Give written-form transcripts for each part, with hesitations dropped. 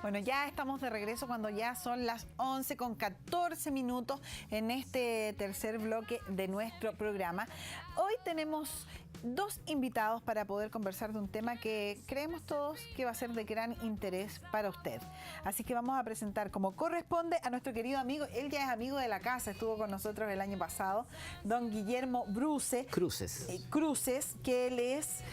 Bueno, ya estamos de regreso cuando ya son las 11:14 en este tercer bloque de nuestro programa. Hoy tenemos dos invitados para poder conversar de un tema que creemos todos que va a ser de gran interés para usted. Así que vamos a presentar como corresponde a nuestro querido amigo, él ya es amigo de la casa, estuvo con nosotros el año pasado, don Guillermo Cruces, que él es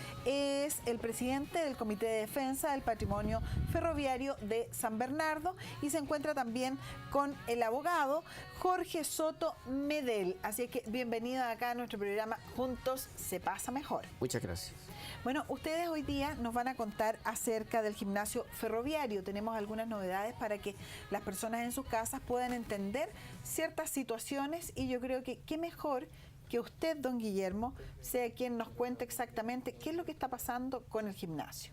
el presidente del Comité de Defensa del Patrimonio Ferroviario de San Bernardo y se encuentra también con el abogado Jorge Soto Medel. Así que bienvenido acá a nuestro programa Juntos se pasa mejor. Muchas gracias. Bueno, ustedes hoy día nos van a contar acerca del gimnasio ferroviario. Tenemos algunas novedades para que las personas en sus casas puedan entender ciertas situaciones y yo creo que qué mejor que usted, don Guillermo, sea quien nos cuente exactamente qué es lo que está pasando con el gimnasio.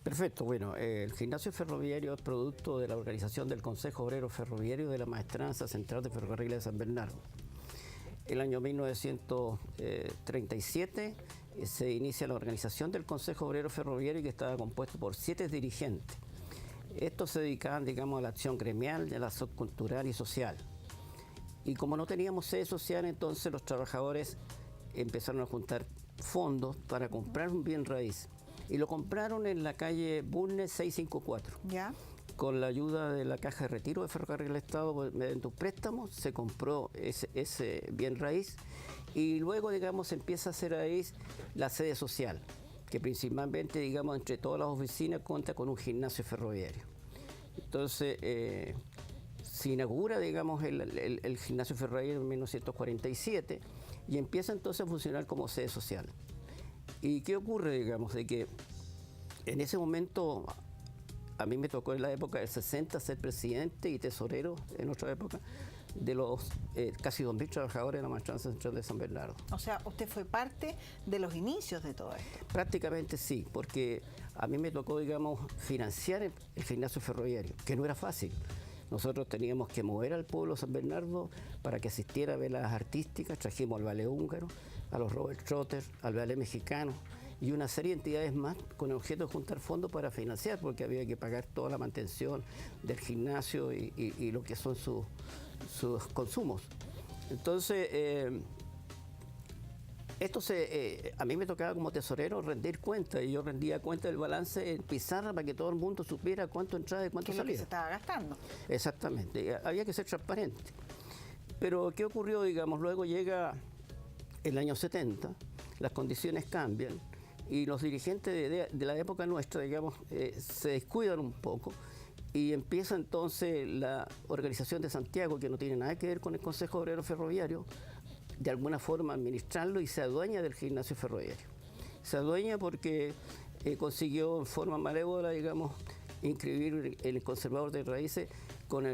Perfecto, bueno, el gimnasio ferroviario es producto de la organización del Consejo Obrero Ferroviario de la Maestranza Central de Ferrocarriles de San Bernardo. El año 1937 se inicia la organización del Consejo Obrero Ferroviario que estaba compuesto por 7 dirigentes. Estos se dedicaban, digamos, a la acción gremial, a la acción cultural y social. Y como no teníamos sede social, entonces los trabajadores empezaron a juntar fondos para comprar un bien raíz. Y lo compraron en la calle Bulnes 654. ¿Ya? Con la ayuda de la Caja de Retiro de Ferrocarril del Estado, mediante un préstamo, se compró ese bien raíz y luego, digamos, empieza a hacer ahí la sede social, que principalmente, digamos, entre todas las oficinas cuenta con un gimnasio ferroviario. Entonces, se inaugura, digamos, el gimnasio ferroviario en 1947 y empieza entonces a funcionar como sede social. ¿Y qué ocurre, digamos, de que en ese momento... A mí me tocó en la época del 60 ser presidente y tesorero, en otra época, de los casi 2.000 trabajadores de la Maestranza Central de San Bernardo. O sea, usted fue parte de los inicios de todo esto. Prácticamente sí, porque a mí me tocó, digamos, financiar el gimnasio ferroviario, que no era fácil. Nosotros teníamos que mover al pueblo de San Bernardo para que asistiera a velas artísticas. Trajimos al ballet húngaro, a los Robert Trotter, al ballet mexicano y una serie de entidades más con el objeto de juntar fondos para financiar, porque había que pagar toda la mantención del gimnasio y lo que son sus consumos. Entonces, a mí me tocaba como tesorero rendir cuenta, y yo rendía cuenta del balance en pizarra para que todo el mundo supiera cuánto entraba y cuánto salía. ¿Qué es lo que se estaba gastando? Exactamente, había que ser transparente. Pero ¿qué ocurrió? Digamos, luego llega el año 70, las condiciones cambian y los dirigentes de la época nuestra, digamos, se descuidan un poco y empieza entonces la organización de Santiago, que no tiene nada que ver con el Consejo Obrero Ferroviario, de alguna forma administrarlo y se adueña del gimnasio ferroviario. Se adueña porque consiguió en forma malévola, digamos, inscribir el conservador de raíces con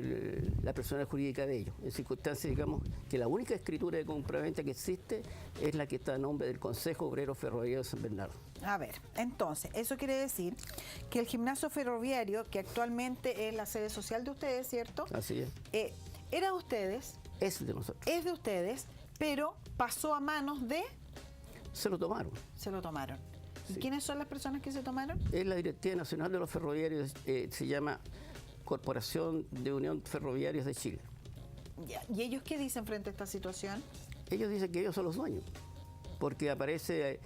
la persona jurídica de ellos, en circunstancias, digamos, que la única escritura de compraventa que existe es la que está a nombre del Consejo Obrero Ferroviario de San Bernardo. A ver, entonces, eso quiere decir que el gimnasio ferroviario, que actualmente es la sede social de ustedes, ¿cierto? Así es. Era de ustedes. Es de nosotros. Es de ustedes, pero pasó a manos de... Se lo tomaron. Se lo tomaron. ¿Y sí. quiénes son las personas que se tomaron? Es la Directiva Nacional de los Ferroviarios, se llama Corporación de Unión Ferroviarios de Chile. Ya. ¿Y ellos qué dicen frente a esta situación? Ellos dicen que ellos son los dueños, porque aparece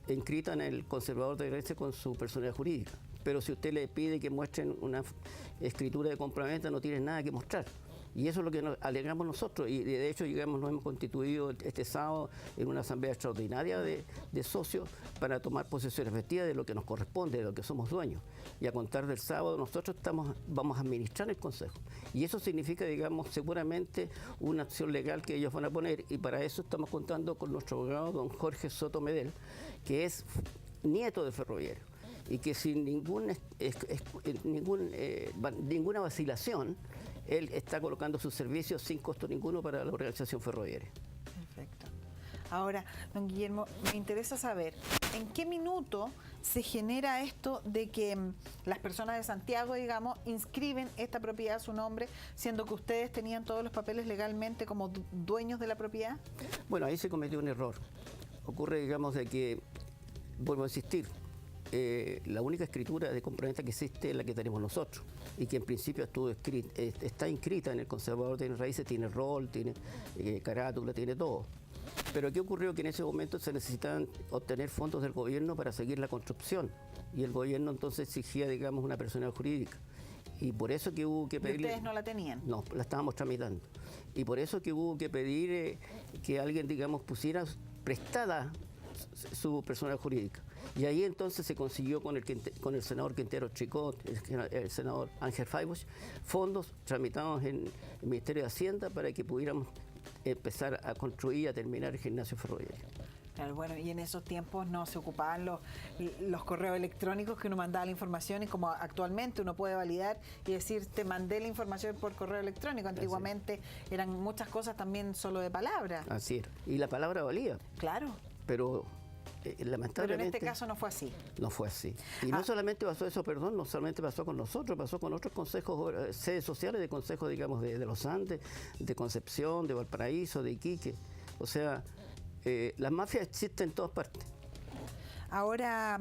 inscrita en el conservador de raíces con su personalidad jurídica. Pero si usted le pide que muestren una escritura de compraventa, no tienen nada que mostrar. Y eso es lo que nos alegamos nosotros, y de hecho nos hemos constituido este sábado en una asamblea extraordinaria de socios para tomar posesión efectiva de lo que nos corresponde, de lo que somos dueños. Y a contar del sábado nosotros vamos a administrar el Consejo. Y eso significa, digamos, seguramente una acción legal que ellos van a poner, y para eso estamos contando con nuestro abogado, don Jorge Soto Medel, que es nieto de ferroviario, y que sin ninguna vacilación, él está colocando sus servicios sin costo ninguno para la organización ferroviaria. Perfecto. Ahora, don Guillermo, me interesa saber, ¿en qué minuto se genera esto de que las personas de Santiago, digamos, inscriben esta propiedad a su nombre, siendo que ustedes tenían todos los papeles legalmente como dueños de la propiedad? Bueno, ahí se cometió un error. Ocurre, digamos, de que, vuelvo a insistir, la única escritura de compraventa que existe es la que tenemos nosotros y que en principio está inscrita en el conservador de raíces, tiene rol, tiene carátula, tiene todo. Pero ¿qué ocurrió? Que en ese momento se necesitaban obtener fondos del gobierno para seguir la construcción y el gobierno entonces exigía, digamos, una personalidad jurídica. Y por eso que hubo que pedir... ¿Y ustedes no la tenían? No, la estábamos tramitando. Y por eso que hubo que pedir que alguien, digamos, pusiera prestada su personalidad jurídica. Y ahí entonces se consiguió con el senador Quintero Tricot, el senador Ángel Faibosch, fondos tramitados en el Ministerio de Hacienda para que pudiéramos empezar a construir y a terminar el gimnasio ferroviario. Claro, bueno, y en esos tiempos no se ocupaban los correos electrónicos que uno mandaba la información y como actualmente uno puede validar y decir, te mandé la información por correo electrónico. Antiguamente eran muchas cosas también solo de palabra. Así era. Y la palabra valía. Claro. Pero lamentablemente... Pero en este caso no fue así. No fue así. Y no solamente pasó eso, perdón, no solamente pasó con nosotros, pasó con otros consejos, sedes sociales de consejos, digamos, de los Andes, de Concepción, de Valparaíso, de Iquique. O sea... las mafias existen en todas partes. Ahora,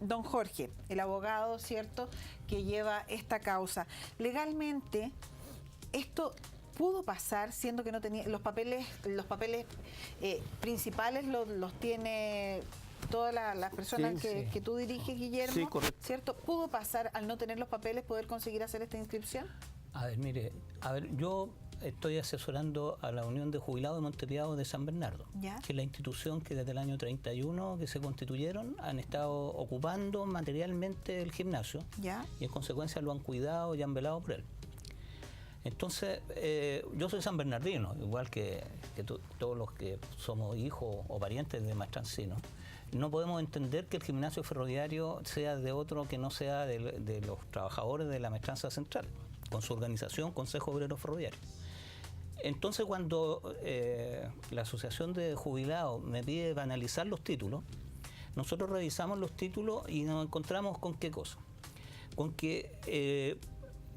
don Jorge, el abogado, ¿cierto?, que lleva esta causa. Legalmente, esto pudo pasar, siendo que no tenía los papeles principales los tiene todas las personas que tú diriges, Guillermo, sí, correcto. ¿Cierto? ¿Pudo pasar, al no tener los papeles, poder conseguir hacer esta inscripción? A ver, mire, yo estoy asesorando a la Unión de Jubilados de Montevideo de San Bernardo, ¿Ya? que es la institución que desde el año 31 que se constituyeron han estado ocupando materialmente el gimnasio, ¿Ya? Y en consecuencia lo han cuidado y han velado por él. Entonces, yo soy sanbernardino, igual que todos los que somos hijos o parientes de Mastrancino. No podemos entender que el gimnasio ferroviario sea de otro que no sea de los trabajadores de la Maestranza Central, con su organización Consejo Obrero Ferroviario. Entonces, cuando la Asociación de Jubilados me pide analizar los títulos, nosotros revisamos los títulos y nos encontramos con qué cosa. Con que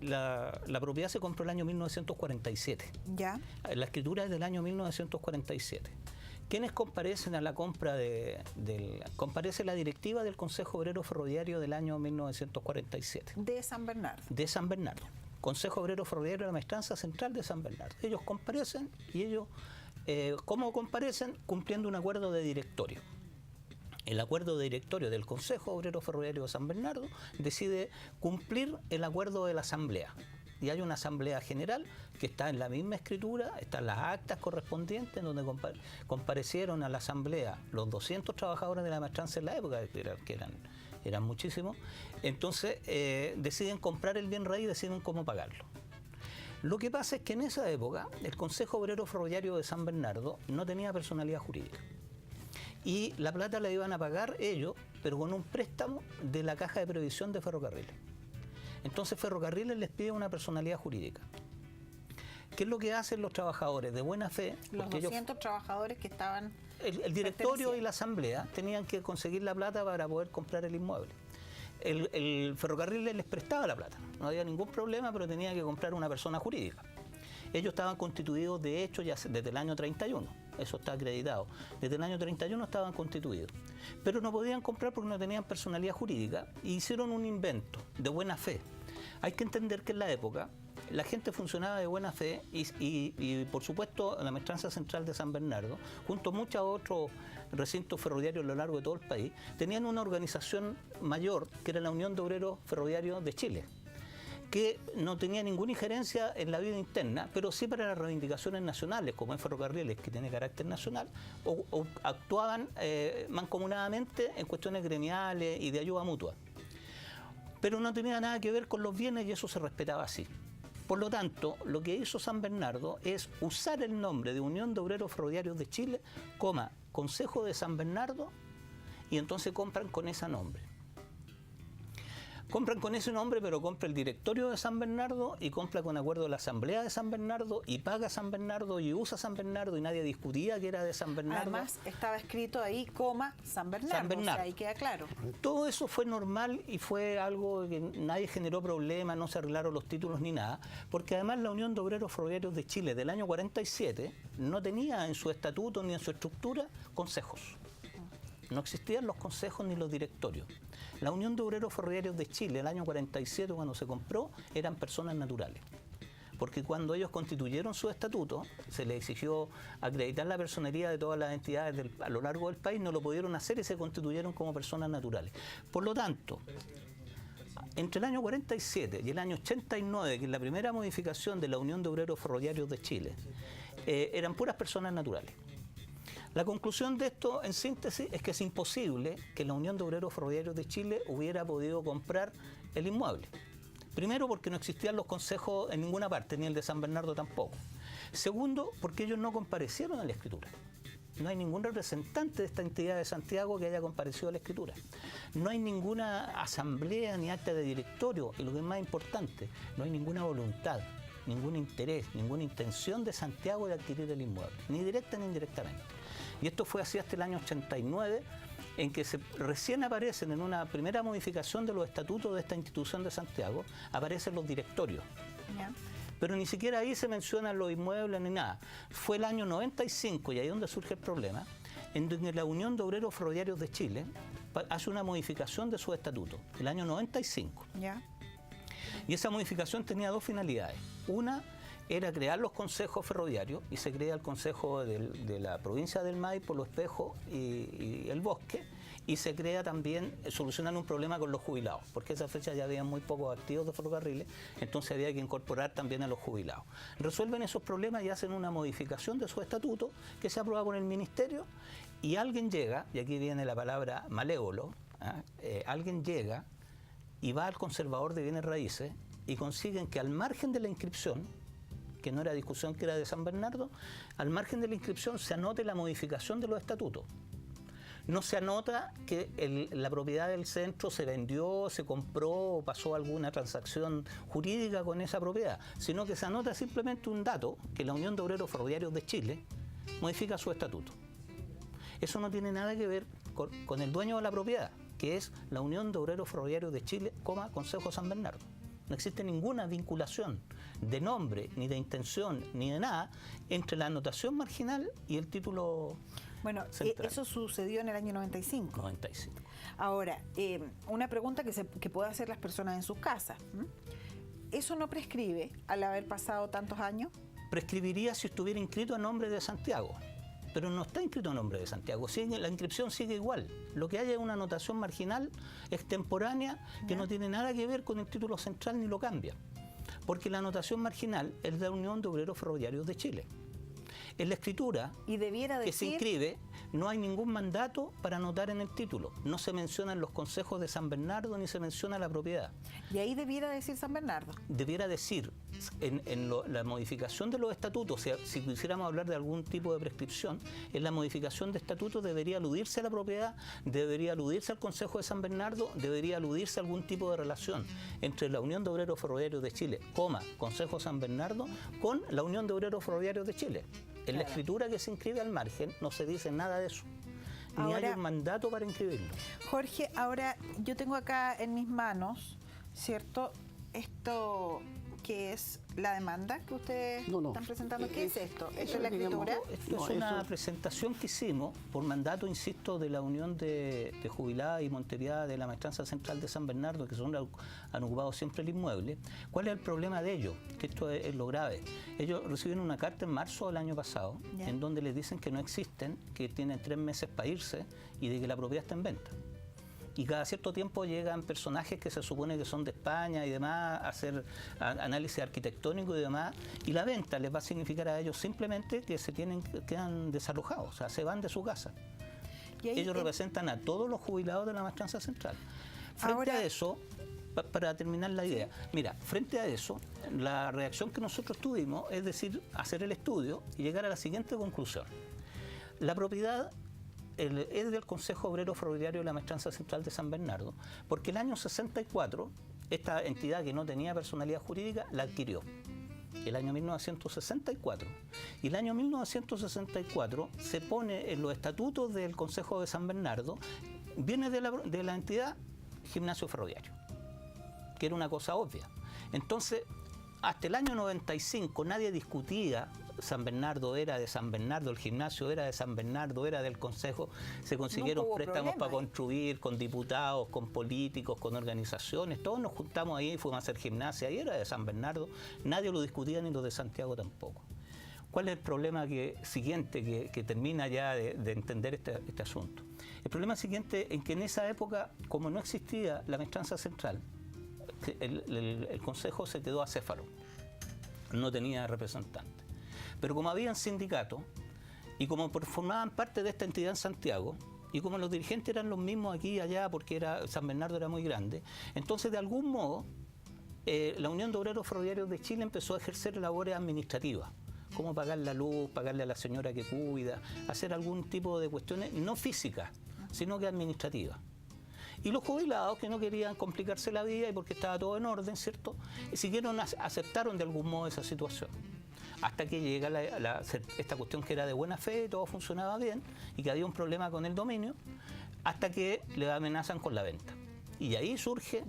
la propiedad se compró el año 1947. ¿Ya? La escritura es del año 1947. ¿Quiénes comparecen a la compra comparece la directiva del Consejo Obrero Ferroviario del año 1947? De San Bernardo. De San Bernardo. Consejo Obrero Ferroviario de la Maestranza Central de San Bernardo. Ellos comparecen y ellos, ¿cómo comparecen? Cumpliendo un acuerdo de directorio. El acuerdo de directorio del Consejo Obrero Ferroviario de San Bernardo decide cumplir el acuerdo de la Asamblea. Y hay una Asamblea General que está en la misma escritura, están las actas correspondientes donde comparecieron a la Asamblea los 200 trabajadores de la maestranza en la época, que eran muchísimos. Entonces deciden comprar el bien raíz y deciden cómo pagarlo. Lo que pasa es que en esa época el Consejo Obrero Ferroviario de San Bernardo no tenía personalidad jurídica. Y la plata la iban a pagar ellos, pero con un préstamo de la Caja de Previsión de Ferrocarriles. Entonces Ferrocarriles les pide una personalidad jurídica. ¿Qué es lo que hacen los trabajadores de buena fe? Los 200 trabajadores que estaban... El directorio y la asamblea tenían que conseguir la plata para poder comprar el inmueble. El ferrocarril les prestaba la plata, no había ningún problema, pero tenía que comprar una persona jurídica. Ellos estaban constituidos, de hecho, ya desde el año 31, eso está acreditado. Desde el año 31 estaban constituidos, pero no podían comprar porque no tenían personalidad jurídica y hicieron un invento de buena fe. Hay que entender que en la época la gente funcionaba de buena fe y por supuesto, la Maestranza Central de San Bernardo, junto a muchos otros recintos ferroviarios a lo largo de todo el país, tenían una organización mayor, que era la Unión de Obreros Ferroviarios de Chile, que no tenía ninguna injerencia en la vida interna, pero sí para las reivindicaciones nacionales, como en Ferrocarriles, que tiene carácter nacional, o actuaban mancomunadamente en cuestiones gremiales y de ayuda mutua. Pero no tenía nada que ver con los bienes y eso se respetaba así. Por lo tanto, lo que hizo San Bernardo es usar el nombre de Unión de Obreros Ferroviarios de Chile, Consejo de San Bernardo, y entonces compran con ese nombre. Compran con ese nombre, pero compra el directorio de San Bernardo y compra con acuerdo de la Asamblea de San Bernardo y paga San Bernardo y usa San Bernardo y nadie discutía que era de San Bernardo. Además, estaba escrito ahí, San Bernardo, San Bernardo. O sea, ahí queda claro. Todo eso fue normal y fue algo que nadie generó problemas, no se arreglaron los títulos ni nada, porque además la Unión de Obreros Ferroviarios de Chile del año 47 no tenía en su estatuto ni en su estructura consejos. no existían los consejos ni los directorios. La Unión de Obreros Ferroviarios de Chile, el año 47, cuando se compró, eran personas naturales. Porque cuando ellos constituyeron su estatuto, se les exigió acreditar la personería de todas las entidades a lo largo del país, no lo pudieron hacer y se constituyeron como personas naturales. Por lo tanto, entre el año 47 y el año 89, que es la primera modificación de la Unión de Obreros Ferroviarios de Chile, eran puras personas naturales. La conclusión de esto, en síntesis, es que es imposible que la Unión de Obreros Ferroviarios de Chile hubiera podido comprar el inmueble. Primero, porque no existían los consejos en ninguna parte, ni el de San Bernardo tampoco. Segundo, porque ellos no comparecieron a la escritura. No hay ningún representante de esta entidad de Santiago que haya comparecido a la escritura. No hay ninguna asamblea ni acta de directorio, y lo que es más importante, no hay ninguna voluntad, ningún interés, ninguna intención de Santiago de adquirir el inmueble, ni directa ni indirectamente. Y esto fue así hasta el año 89, en que recién aparecen en una primera modificación de los estatutos de esta institución de Santiago, aparecen los directorios. Ya. Pero ni siquiera ahí se mencionan los inmuebles ni nada. Fue el año 95, y ahí es donde surge el problema, en donde la Unión de Obreros Ferroviarios de Chile hace una modificación de su estatuto, el año 95. Ya. Y esa modificación tenía dos finalidades. Una era crear los consejos ferroviarios, y se crea el consejo de la provincia del Maipo, Los Espejos y el Bosque, y se crea también, solucionar un problema con los jubilados, porque a esa fecha ya había muy pocos activos de ferrocarriles, entonces había que incorporar también a los jubilados. Resuelven esos problemas y hacen una modificación de su estatuto que se aprueba por el ministerio, y alguien llega, y aquí viene la palabra malévolo, alguien llega y va al conservador de bienes raíces y consiguen que al margen de la inscripción, que no era discusión, que era de San Bernardo, al margen de la inscripción se anote la modificación de los estatutos. No se anota que la propiedad del centro se vendió, se compró o pasó alguna transacción jurídica con esa propiedad, sino que se anota simplemente un dato, que la Unión de Obreros Ferroviarios de Chile modifica su estatuto. Eso no tiene nada que ver con el dueño de la propiedad, que es la Unión de Obreros Ferroviarios de Chile, Consejo San Bernardo. No existe ninguna vinculación de nombre, ni de intención, ni de nada entre la anotación marginal y el título central. Eso sucedió en el año 95. 95. Ahora, una pregunta que pueden hacer las personas en sus casas. ¿Eso no prescribe al haber pasado tantos años? Prescribiría si estuviera inscrito a nombre de Santiago, pero no está inscrito a nombre de Santiago. La inscripción sigue igual. Lo que hay es una anotación marginal, extemporánea, que no tiene nada que ver con el título central ni lo cambia. Porque la anotación marginal es de la Unión de Obreros Ferroviarios de Chile. En la escritura que se inscribe no hay ningún mandato para anotar en el título. No se mencionan los consejos de San Bernardo ni se menciona la propiedad. ¿Y ahí debiera decir San Bernardo? Debiera decir, la modificación de los estatutos, o sea, si quisiéramos hablar de algún tipo de prescripción, en la modificación de estatutos debería aludirse a la propiedad, debería aludirse al Consejo de San Bernardo, debería aludirse a algún tipo de relación entre la Unión de Obreros Ferroviarios de Chile, Consejo San Bernardo, con la Unión de Obreros Ferroviarios de Chile. En la escritura que se inscribe al margen no se dice nada de eso. Ni hay un mandato para inscribirlo. Jorge, ahora yo tengo acá en mis manos, ¿cierto? Esto que es la demanda que ustedes están presentando. ¿Qué es esto? ¿Esto es la escritura? Esto es una presentación que hicimos por mandato, insisto, de la Unión de Jubiladas y Montería de la Maestranza Central de San Bernardo, que han ocupado siempre el inmueble. ¿Cuál es el problema de ellos? Que esto es lo grave. Ellos reciben una carta en marzo del año pasado, en donde les dicen que no existen, que tienen 3 meses para irse y de que la propiedad está en venta. Y cada cierto tiempo llegan personajes que se supone que son de España y demás a hacer análisis arquitectónico y demás, y la venta les va a significar a ellos simplemente que quedan desalojados, o sea, se van de su casa. Ellos representan a todos los jubilados de la Maestranza Central. Frente a eso, para terminar la idea, mira, frente a eso, la reacción que nosotros tuvimos es decir, hacer el estudio y llegar a la siguiente conclusión. La propiedad es del Consejo Obrero Ferroviario de la Maestranza Central de San Bernardo, porque el año 64, esta entidad que no tenía personalidad jurídica, la adquirió. El año 1964. Y el año 1964 se pone en los estatutos del Consejo de San Bernardo, viene de la entidad Gimnasio Ferroviario, que era una cosa obvia. Entonces, hasta el año 95 nadie discutía San Bernardo era de San Bernardo, el gimnasio era de San Bernardo, era del consejo, se consiguieron préstamos para construir con diputados, con políticos, con organizaciones, todos nos juntamos ahí y fuimos a hacer gimnasia, y era de San Bernardo, nadie lo discutía ni los de Santiago tampoco. ¿Cuál es el problema siguiente que termina ya de entender este asunto? El problema siguiente es que en esa época, como no existía la maestranza central, el Consejo se quedó acéfalo, no tenía representante. Pero como habían sindicatos y como formaban parte de esta entidad en Santiago, y como los dirigentes eran los mismos aquí y allá porque San Bernardo era muy grande, entonces de algún modo la Unión de Obreros Ferroviarios de Chile empezó a ejercer labores administrativas, como pagar la luz, pagarle a la señora que cuida, hacer algún tipo de cuestiones no físicas, sino que administrativas. Y los jubilados, que no querían complicarse la vida y porque estaba todo en orden, ¿cierto?, aceptaron de algún modo esa situación. Hasta que llega esta cuestión que era de buena fe, todo funcionaba bien y que había un problema con el dominio, hasta que le amenazan con la venta. Y ahí surge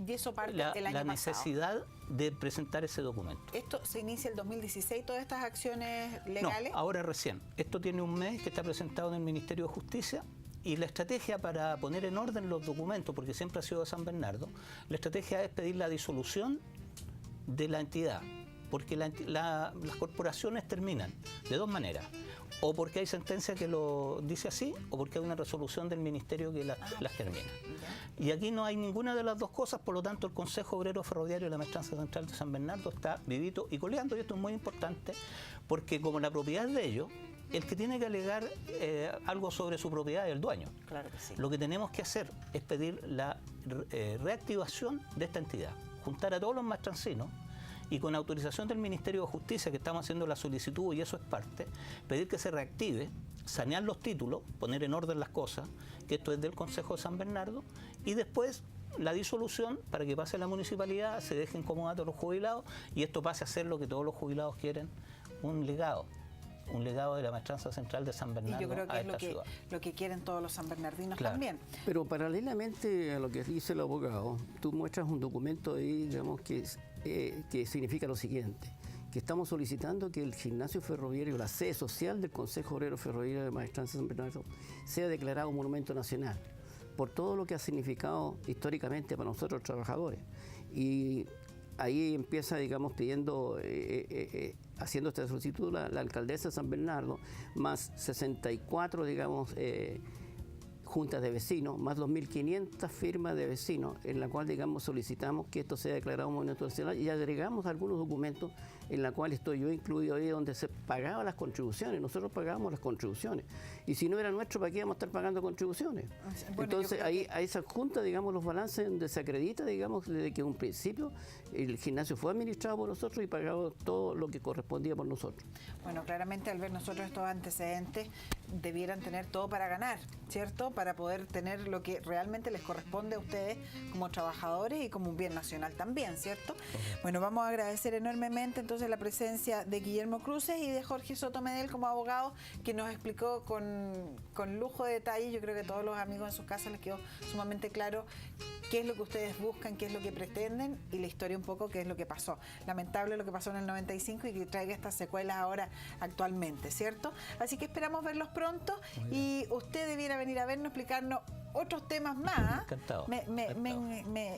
la necesidad de presentar ese documento. ¿Esto se inicia el 2016, todas estas acciones legales? No, ahora recién. Esto tiene un mes que está presentado en el Ministerio de Justicia, y la estrategia para poner en orden los documentos, porque siempre ha sido de San Bernardo, la estrategia es pedir la disolución de la entidad, porque las corporaciones terminan de dos maneras: o porque hay sentencia que lo dice así, o porque hay una resolución del ministerio que las termina. Y aquí no hay ninguna de las dos cosas, por lo tanto el Consejo Obrero Ferroviario de la Maestranza Central de San Bernardo está vivito y coleando, y esto es muy importante, porque como la propiedad es de ellos, el que tiene que alegar algo sobre su propiedad es el dueño. Claro que sí. Lo que tenemos que hacer es pedir la reactivación de esta entidad, juntar a todos los maestrancinos y con autorización del Ministerio de Justicia, que estamos haciendo la solicitud y eso es parte, pedir que se reactive, sanear los títulos, poner en orden las cosas, que esto es del Consejo de San Bernardo, y después la disolución para que pase a la municipalidad, se dejen comodatos los jubilados y esto pase a ser lo que todos los jubilados quieren, un legado de la Maestranza Central de San Bernardo. Y yo creo que a es esta ciudad. lo que quieren todos los sanbernardinos Claro. también. Pero paralelamente a lo que dice el abogado, tú muestras un documento ahí, digamos, que significa lo siguiente, que estamos solicitando que el gimnasio ferroviario, la sede social del Consejo Obrero Ferroviario de Maestranza San Bernardo, sea declarado monumento nacional, por todo lo que ha significado históricamente para nosotros trabajadores. Y ahí empieza, digamos, pidiendo, haciendo esta solicitud la alcaldesa de San Bernardo, más 64, digamos, juntas de vecinos, más 2.500 firmas de vecinos, en la cual, digamos, solicitamos que esto sea declarado monumento nacional y agregamos algunos documentos en la cual estoy yo incluido ahí, donde se pagaban las contribuciones. Nosotros pagábamos las contribuciones. Y si no era nuestro, ¿para qué íbamos a estar pagando contribuciones? Bueno, entonces, ahí a esa junta, digamos, los balances donde se acredita, digamos, desde que en un principio el gimnasio fue administrado por nosotros y pagado todo lo que correspondía por nosotros. Bueno, claramente al ver nosotros estos antecedentes, debieran tener todo para ganar, ¿cierto? Para poder tener lo que realmente les corresponde a ustedes como trabajadores y como un bien nacional también, ¿cierto? Bueno, vamos a agradecer enormemente entonces la presencia de Guillermo Cruces y de Jorge Soto Medel como abogado, que nos explicó con lujo de detalle. Yo creo que a todos los amigos en sus casas les quedó sumamente claro qué es lo que ustedes buscan, qué es lo que pretenden y la historia un poco qué es lo que pasó. Lamentable lo que pasó en el 95 y que traiga estas secuelas ahora actualmente, ¿cierto? Así que esperamos verlos pronto y usted debiera venir a vernos, explicarnos otros temas más. Encantado.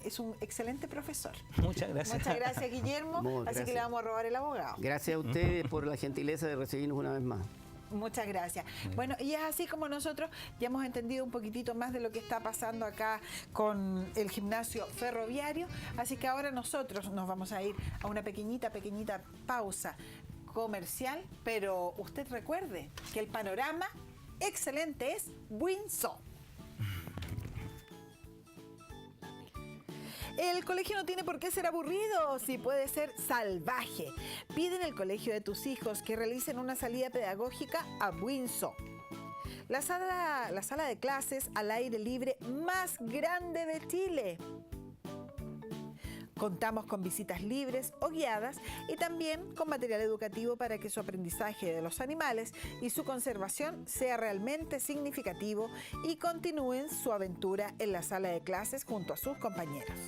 Es un excelente profesor. Muchas gracias. Muchas gracias, Guillermo. Así que le vamos a robar el abogado. Gracias a ustedes por la gentileza de recibirnos una vez más. Muchas gracias. Bueno, y es así como nosotros ya hemos entendido un poquitito más de lo que está pasando acá con el gimnasio ferroviario. Así que ahora nosotros nos vamos a ir a una pequeñita pausa comercial, pero usted recuerde que el panorama excelente es Windsor. El colegio no tiene por qué ser aburrido, sí puede ser salvaje. Pide en el colegio de tus hijos que realicen una salida pedagógica a Windsor. La sala de clases al aire libre más grande de Chile. Contamos con visitas libres o guiadas y también con material educativo para que su aprendizaje de los animales y su conservación sea realmente significativo y continúen su aventura en la sala de clases junto a sus compañeros.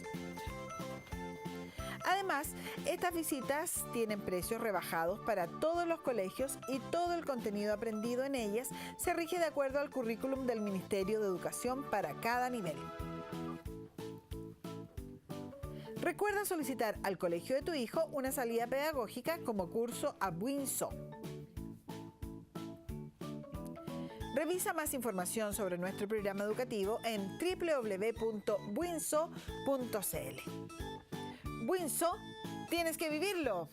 Además, estas visitas tienen precios rebajados para todos los colegios y todo el contenido aprendido en ellas se rige de acuerdo al currículum del Ministerio de Educación para cada nivel. Recuerda solicitar al colegio de tu hijo una salida pedagógica como curso a Winso. Revisa más información sobre nuestro programa educativo en www.winso.cl. Winso, tienes que vivirlo.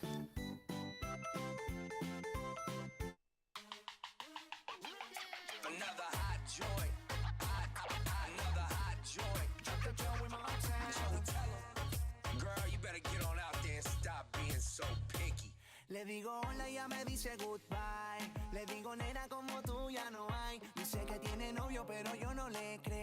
Le digo hola y ella me dice goodbye. Le digo nena como tú ya no hay. Dice que tiene novio pero yo no le creo.